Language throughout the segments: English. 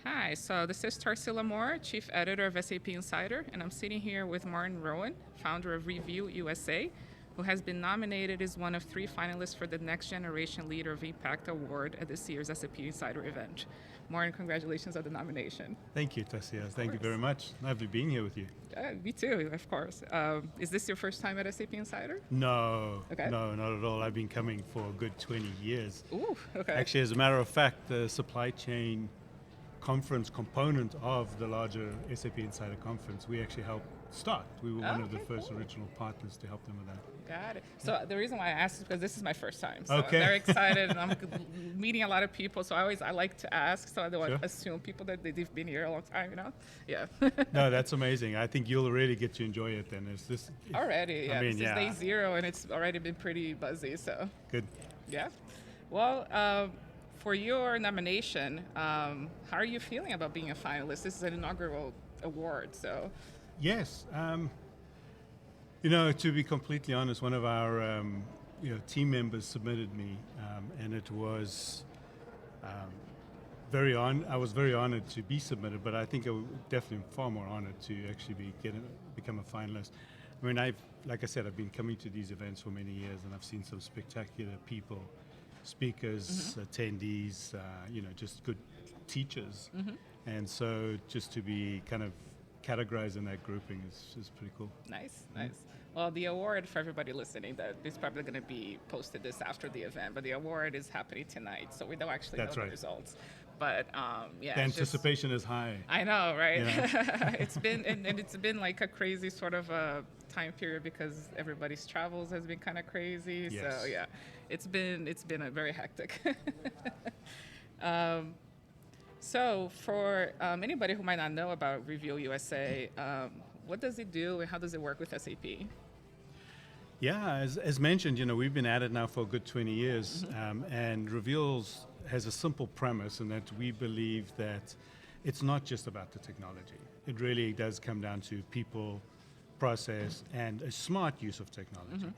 Hi, so this is Tarsila Moore, Chief Editor of SAP Insider, and I'm sitting here with Martin Rowan, founder of Review USA, who has been nominated as one of 3 finalists for the Next Generation Leader of Impact Award at this year's SAP Insider event. Martin, congratulations on the nomination. Thank you, Tarsila. Thank you very much. Lovely being here with you. Me too, of course. Is this your first time at SAP Insider? No, Okay. no, not at all. I've been coming for a good 20 years. Ooh, okay. Actually, as a matter of fact, the supply chain conference component of the larger SAP Insider Conference, we actually helped start. We were one of the first original partners to help them with that. Got it. So the reason why I asked is because this is my first time. So Okay. I'm very excited, and I'm meeting a lot of people. So I like to ask, so I don't Sure. assume people that they've been here a long time. Yeah. No, that's amazing. I think you'll really get to enjoy it then. Already, yeah. I mean, This is day 0, and it's already been pretty buzzy. So Good. yeah. Well, for your nomination, how are you feeling about being a finalist? This is an inaugural award, so. Yes. To be completely honest, one of our team members submitted me, and it was I was very honored to be submitted, but I think I was definitely far more honored to actually become a finalist. I mean, like I said, I've been coming to these events for many years, and I've seen some spectacular people, speakers, attendees, just good teachers. And so just to be kind of categorized in that grouping is pretty cool. Nice. Well, the award, for everybody listening, that is probably going to be posted this after the event, but the award is happening tonight, so we don't actually know the results. But yeah, the anticipation is high. I know, right? It's been and it's been like a crazy sort of a time period because everybody's travels has been kind of crazy. Yes. So yeah, it's been a very hectic. So for anybody who might not know about Review USA, what does it do and how does it work with SAP? Yeah, as mentioned, we've been at it now for a good 20 years, and Reveals has a simple premise in that we believe that it's not just about the technology. It really does come down to people, process, and a smart use of technology.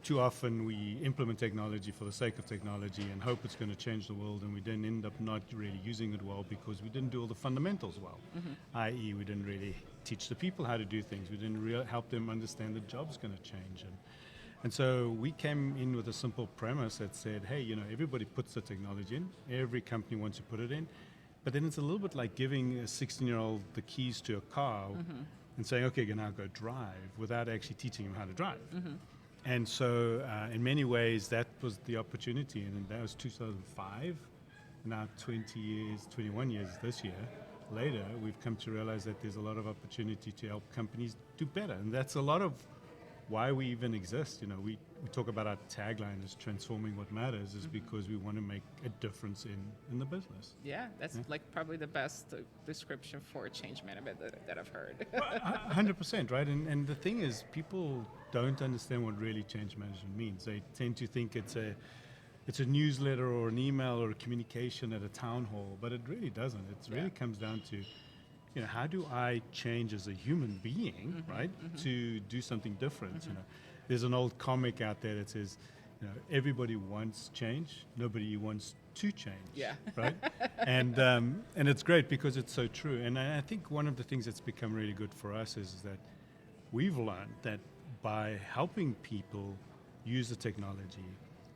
Too often we implement technology for the sake of technology and hope it's going to change the world, and we then end up not really using it well because we didn't do all the fundamentals well, i.e. we didn't really teach the people how to do things. We didn't help them understand the job's going to change. And so we came in with a simple premise that said, hey, everybody puts the technology in, every company wants to put it in, but then it's a little bit like giving a 16-year-old the keys to a car and saying, okay, now go drive, without actually teaching him how to drive. And so in many ways, that was the opportunity, and that was 2005. Now 21 years this year later, we've come to realize that there's a lot of opportunity to help companies do better, and that's a lot of why we even exist. We talk about our tagline as transforming what matters is because we want to make a difference in the business. Yeah, that's like probably the best description for change management that I've heard. 100%, right? And the thing is, people don't understand what really change management means. They tend to think it's a newsletter or an email or a communication at a town hall, but it really doesn't. It really comes down to how do I change as a human being, right, to do something different? There's an old comic out there that says, everybody wants change, nobody wants to change. Yeah. Right. And it's great because it's so true. And I think one of the things that's become really good for us is that we've learned that by helping people use the technology,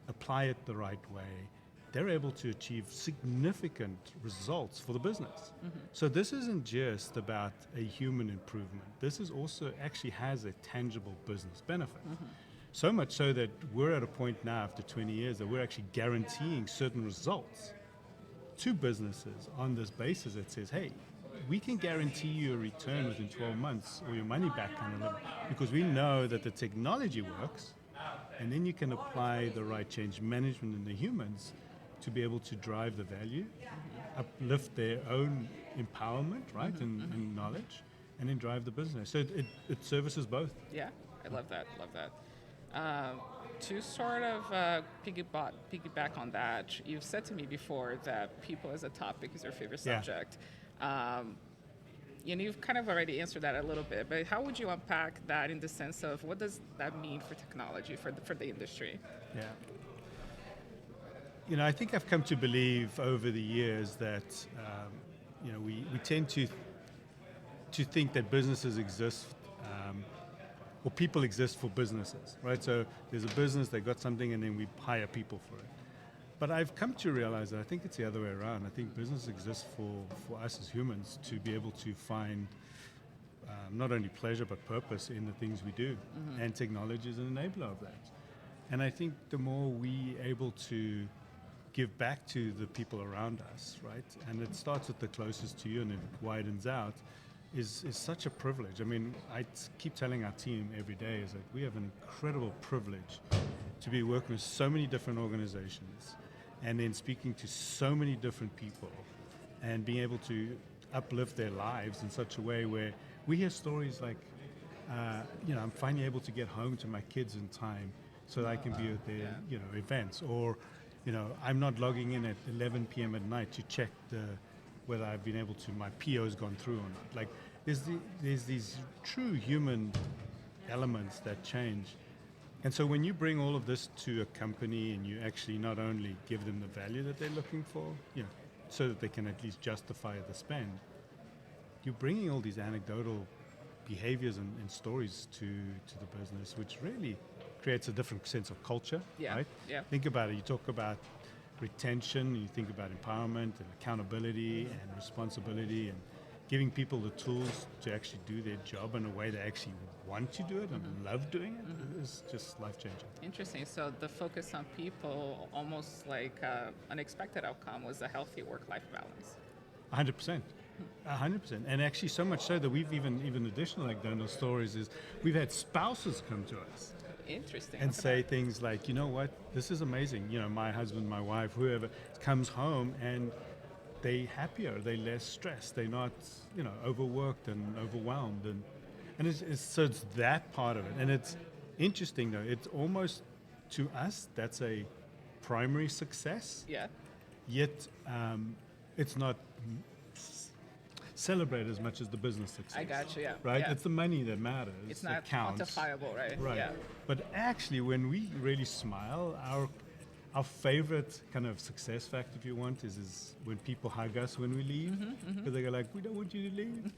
apply it the right way, they're able to achieve significant results for the business. So this isn't just about a human improvement. This is also actually has a tangible business benefit. So much so that we're at a point now after 20 years that we're actually guaranteeing certain results to businesses on this basis that says, hey, we can guarantee you a return within 12 months or your money back on a little, because we know that the technology works, and then you can apply the right change management in the humans to be able to drive the value, uplift their own empowerment, right, and knowledge, and then drive the business. So it services both. Yeah, I love that. To sort of piggyback on that, you've said to me before that people as a topic is your favorite subject. You've kind of already answered that a little bit, but how would you unpack that in the sense of what does that mean for technology, for the industry? Yeah. I think I've come to believe over the years that, we tend to think that businesses exist, or people exist for businesses, right? So there's a business, they got something, and then we hire people for it. But I've come to realize that I think it's the other way around. I think business exists for us as humans to be able to find not only pleasure but purpose in the things we do, and technology is an enabler of that. And I think the more we able to give back to the people around us, right, and it starts with the closest to you and it widens out, is such a privilege. I mean, keep telling our team every day is that we have an incredible privilege to be working with so many different organizations and then speaking to so many different people and being able to uplift their lives in such a way where we hear stories like, I'm finally able to get home to my kids in time so that I can be at their, events, or, I'm not logging in at 11 p.m. at night to check whether I've been able to, my PO's gone through or not. Like, there's these true human elements that change. And so when you bring all of this to a company and you actually not only give them the value that they're looking for, so that they can at least justify the spend, you're bringing all these anecdotal behaviors and stories to the business, which really creates a different sense of culture, right? Yeah. Think about it. You talk about retention, you think about empowerment and accountability and responsibility and giving people the tools to actually do their job in a way they actually want to do it and love doing it is just life-changing. Interesting. So the focus on people, almost like an expected outcome, was a healthy work-life balance. 100%. 100%. And actually so much so that we've even additional anecdotal stories is we've had spouses come to us. Interesting. And say things like, you know what, this is amazing. My husband, my wife, whoever comes home and they're happier, they're less stressed, they're not, overworked and overwhelmed. And so it's that part of it. And it's interesting though, it's almost, to us, that's a primary success. Yeah. Yet it's not celebrate as much as the business success. I got you, yeah. Right? Yeah. It's the money that matters. It's not counts. quantifiable, right? Right. Yeah. But actually, when we really smile, our favorite kind of success fact, if you want, is when people hug us when we leave. Because they go like, we don't want you to leave.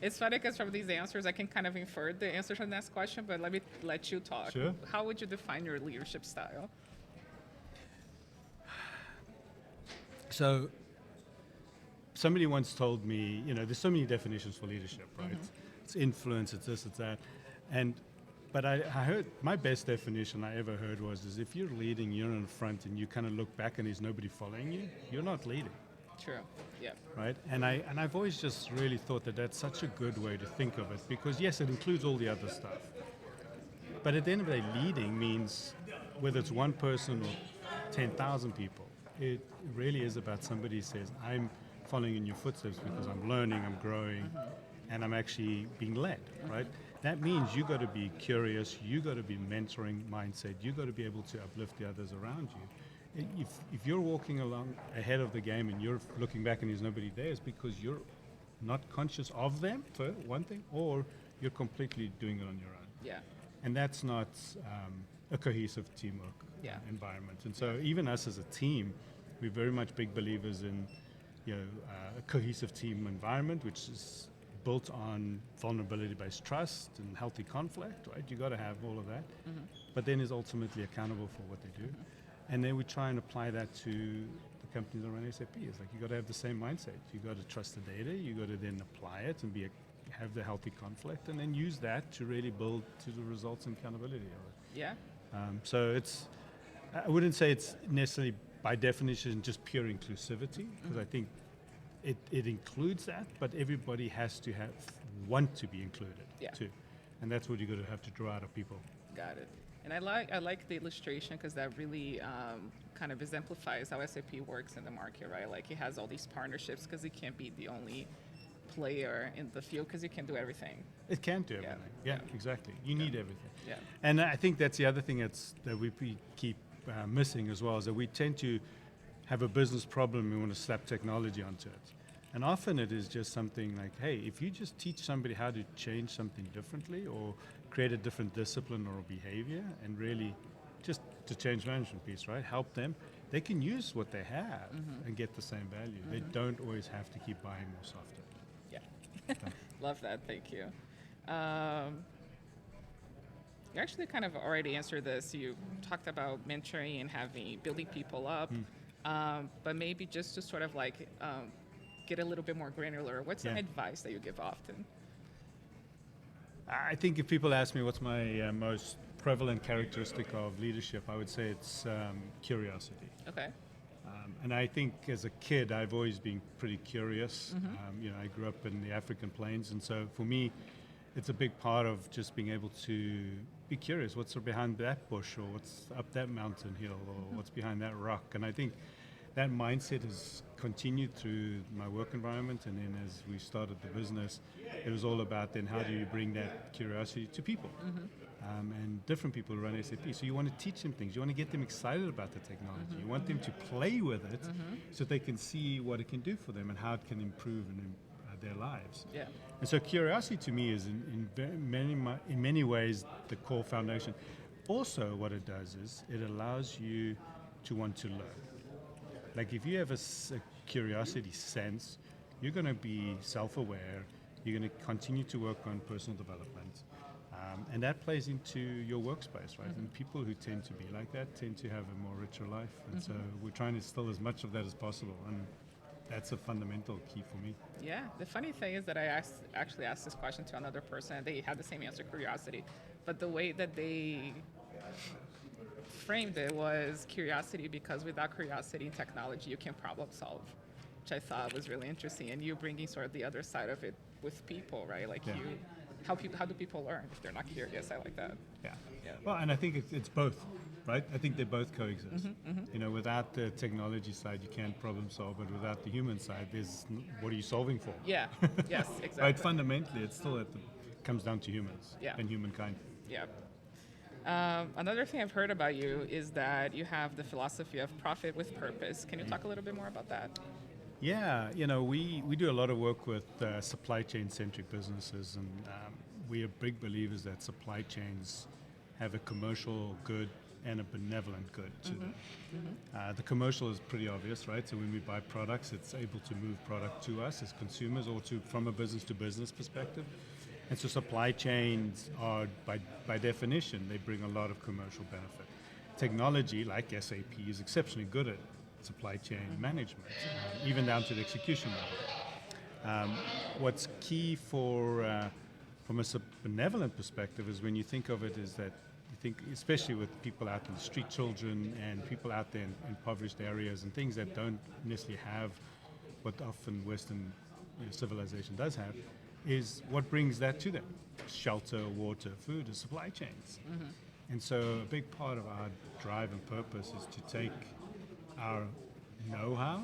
It's funny because from these answers, I can kind of infer the answer to the next question, but let me let you talk. Sure. How would you define your leadership style? So, somebody once told me, there's so many definitions for leadership, right? It's influence, it's this, it's that. But I heard, my best definition I ever heard is if you're leading, you're in front and you kind of look back and there's nobody following you, you're not leading. True, yeah. Right? And I've always just really thought that that's such a good way to think of it because yes, it includes all the other stuff. But at the end of the day, leading means whether it's one person or 10,000 people, it really is about somebody who says, I'm following in your footsteps because I'm learning, I'm growing, and I'm actually being led, right? That means you got to be curious, you got to be mentoring mindset, you got to be able to uplift the others around you. If you're walking along ahead of the game and you're looking back and there's nobody there, it's because you're not conscious of them, for one thing, or you're completely doing it on your own. Yeah. And that's not a cohesive teamwork environment. And so even us as a team, we're very much big believers in a cohesive team environment, which is built on vulnerability-based trust and healthy conflict, right? You got to have all of that. But then is ultimately accountable for what they do. And then we try and apply that to the companies that run SAP. It's like you got to have the same mindset. You got to trust the data. You got to then apply it and have the healthy conflict, and then use that to really build to the results and accountability of it. Yeah. So I wouldn't say it's necessarily by definition just pure inclusivity, because I think it includes that, but everybody has to want to be included too, and that's what you're going to have to draw out of people. Got it. And I like the illustration because that really kind of exemplifies how SAP works in the market, right? Like it has all these partnerships because it can't be the only player in the field because it can do everything. It can do everything. Yeah, exactly. You need everything. Yeah. And I think that's the other thing that we keep missing as well, is that we tend to have a business problem, we want to slap technology onto it. And often it is just something like, hey, if you just teach somebody how to change something differently or create a different discipline or behavior and really just the change management piece, right? Help them. They can use what they have and get the same value. They don't always have to keep buying more software. Yeah. Love that. Thank you. You actually kind of already answered this. You talked about mentoring and building people up, but maybe just to sort of like get a little bit more granular. What's some advice that you give often? I think if people ask me what's my most prevalent characteristic of leadership, I would say it's curiosity. Okay. And I think as a kid, I've always been pretty curious. I grew up in the African plains, and so for me, it's a big part of just being able to be curious. What's behind that bush, or what's up that mountain hill, or what's behind that rock? And I think that mindset has continued through my work environment, and then as we started the business, it was all about then how do you bring that curiosity to people, and different people who run SAP. So you want to teach them things, you want to get them excited about the technology, you want them to play with it so they can see what it can do for them and how it can improve their lives. Yeah. And so curiosity to me is in many ways the core foundation. Also what it does is it allows you to want to learn. Like if you have a curiosity sense, you're going to be self-aware, you're going to continue to work on personal development, and that plays into your workspace, right? And people who tend to be like that tend to have a more richer life, and so we're trying to instill as much of that as possible, and that's a fundamental key for me. Yeah, the funny thing is that I actually asked this question to another person, and they had the same answer, curiosity, but the way that they framed it was curiosity, because without curiosity in technology, you can problem solve, which I thought was really interesting. And you bringing sort of the other side of it with people, right? Like how do people learn if they're not curious? I like that. Yeah. Well, and I think it's both, right? I think they both coexist. Without the technology side, you can't problem solve, but without the human side, what are you solving for? Yeah. Yes. Exactly. Right. Fundamentally, it's still comes down to humans and humankind. Yeah. Another thing I've heard about you is that you have the philosophy of profit with purpose. Can you talk a little bit more about that? Yeah, we do a lot of work with supply chain centric businesses, and we are big believers that supply chains have a commercial good and a benevolent good to them. The commercial is pretty obvious, right? So when we buy products, it's able to move product to us as consumers, or from a business to business perspective. And so supply chains are, by definition, they bring a lot of commercial benefit. Technology, like SAP, is exceptionally good at supply chain management, even down to the execution level. What's key from a benevolent perspective is when you think of it is that you think, especially with people out in the street, children and people out there in impoverished areas and things that don't necessarily have what often Western civilization does have, is what brings that to them. Shelter, water, food, and supply chains. And so a big part of our drive and purpose is to take our know-how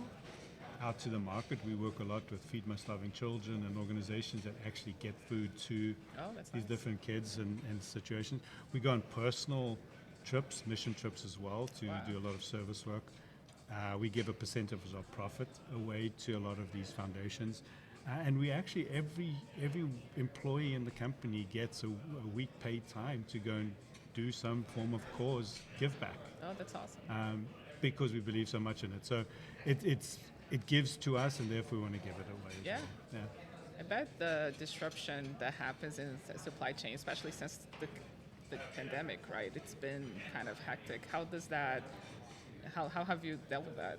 out to the market. We work a lot with Feed My Starving Children and organizations that actually get food to these different kids and situations. We go on personal trips, mission trips as well, to do a lot of service work. We give a percentage of our profit away to a lot of these foundations. And we actually, every employee in the company gets a week paid time to go and do some form of cause give back. Oh, that's awesome. Because we believe so much in it. So it gives to us, and therefore we want to give it away. Yeah. Well. I bet the disruption that happens in supply chain, especially since the pandemic, right? It's been kind of hectic. How have you dealt with that?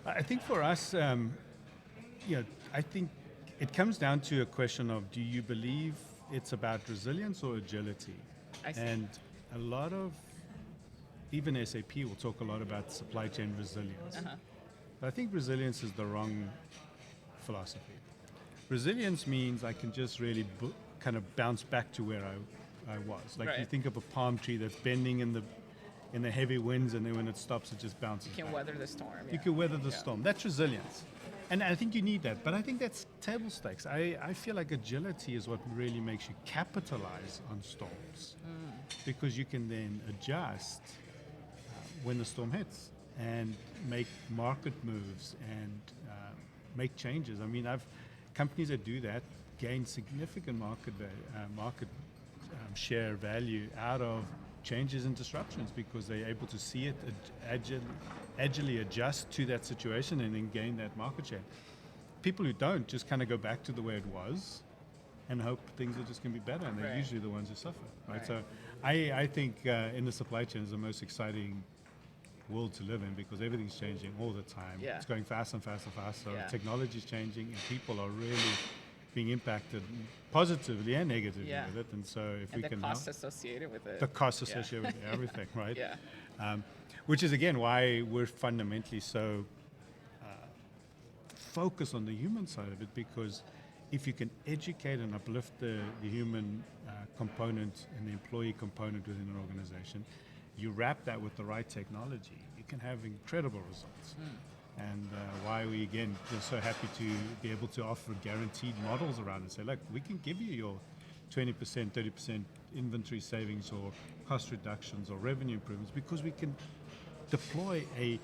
I think for us, I think it comes down to a question of, do you believe it's about resilience or agility? I see. And a lot of, even SAP will talk a lot about supply chain resilience. But I think resilience is the wrong philosophy. Resilience means I can just really kind of bounce back to where I was. Like you think of a palm tree that's bending in the heavy winds, and then when it stops, it just bounces You can back. weather the storm. You can weather the storm. That's resilience. And I think you need that. But I think that's table stakes. I feel like agility is what really makes you capitalize on storms. Because you can then adjust when the storm hits and make market moves and make changes. I mean, companies that do that gain significant market share value out of changes and disruptions because they're able to see it, agilely adjust to that situation and then gain that market share. People who don't just kind of go back to the way it was and hope things are just going to be better, and they're usually the ones who suffer, right? So I think in the supply chain is the most exciting world to live in because everything's changing all the time. Yeah. It's going faster and faster and faster. Yeah. Technology's changing, and people are really being impacted positively and negatively with it. And so if we can the costs associated with it. the costs associated with everything, right? Yeah. Which is again why we're fundamentally so focused on the human side of it, because if you can educate and uplift the human component and the employee component within an organization, you wrap that with the right technology, you can have incredible results. And why we, again, are so happy to be able to offer guaranteed models around and say, look, we can give you your 20%, 30% inventory savings or cost reductions or revenue improvements because we can deploy a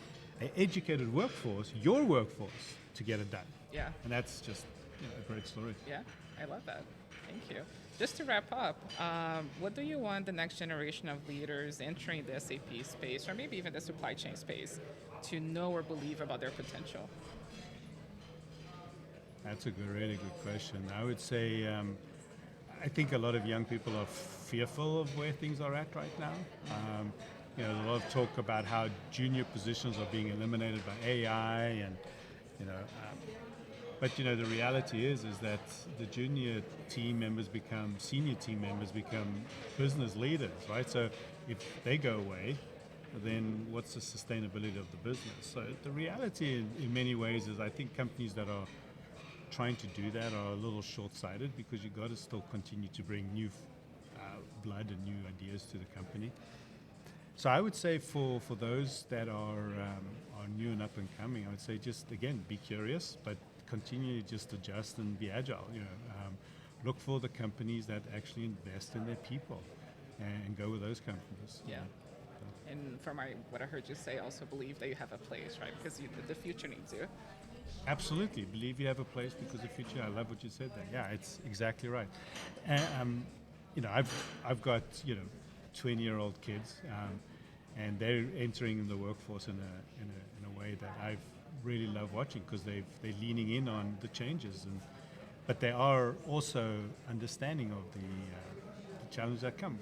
educated workforce, your workforce, to get it done. Yeah. And that's just a great story. Yeah, I love that. Thank you. Just to wrap up, what do you want the next generation of leaders entering the SAP space, or maybe even the supply chain space, to know or believe about their potential? That's a really good question. I would say, I think a lot of young people are fearful of where things are at right now. There's a lot of talk about how junior positions are being eliminated by AI, and but the reality is that the junior team members become senior team members, become business leaders, right? So if they go away, then what's the sustainability of the business? So the reality in many ways is I think companies that are trying to do that are a little short-sighted because you've got to still continue to bring new blood and new ideas to the company. So I would say for those that are new and up and coming, I would say just, again, be curious, but continue to just adjust and be agile. Look for the companies that actually invest in their people and go with those companies. Yeah. And from what I heard you say, also believe that you have a place, right? Because the future needs you. Absolutely. Believe you have a place because the future, I love what you said there. Yeah, it's exactly right. And, I've got, 20-year-old kids, and they're entering the workforce in a way that I've really love watching because they're leaning in on the changes, but they are also understanding of the challenges that come.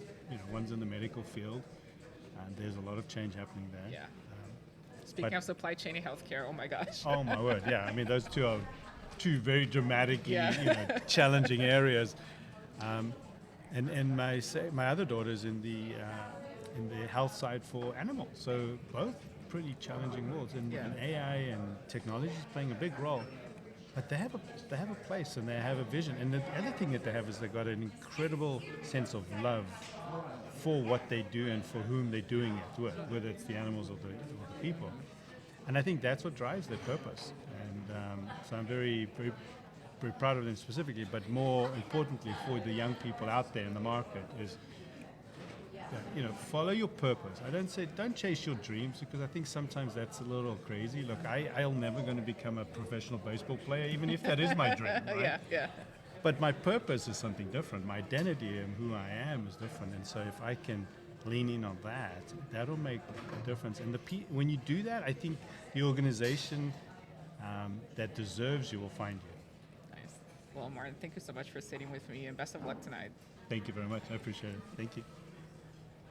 One's in the medical field, and there's a lot of change happening there. Yeah. Speaking of supply chain and healthcare, oh my gosh. Oh my word! Yeah, I mean those two are two very dramatically challenging areas. And my other daughter's in the health side for animals, so both pretty challenging worlds, and AI and technology is playing a big role. But they have a place and they have a vision. And the other thing that they have is they've got an incredible sense of love for what they do and for whom they're doing it with, whether it's the animals or the people. And I think that's what drives their purpose. And so I'm very, very, very proud of them specifically, but more importantly for the young people out there in the market is, follow your purpose. I don't say don't chase your dreams because I think sometimes that's a little crazy. Look, I'm never going to become a professional baseball player, even if that is my dream. Right? Yeah. But my purpose is something different. My identity and who I am is different. And so if I can lean in on that, that'll make a difference. And when you do that, I think the organization that deserves you will find you. Nice. Well, Martin, thank you so much for sitting with me, and best of luck tonight. Thank you very much. I appreciate it. Thank you.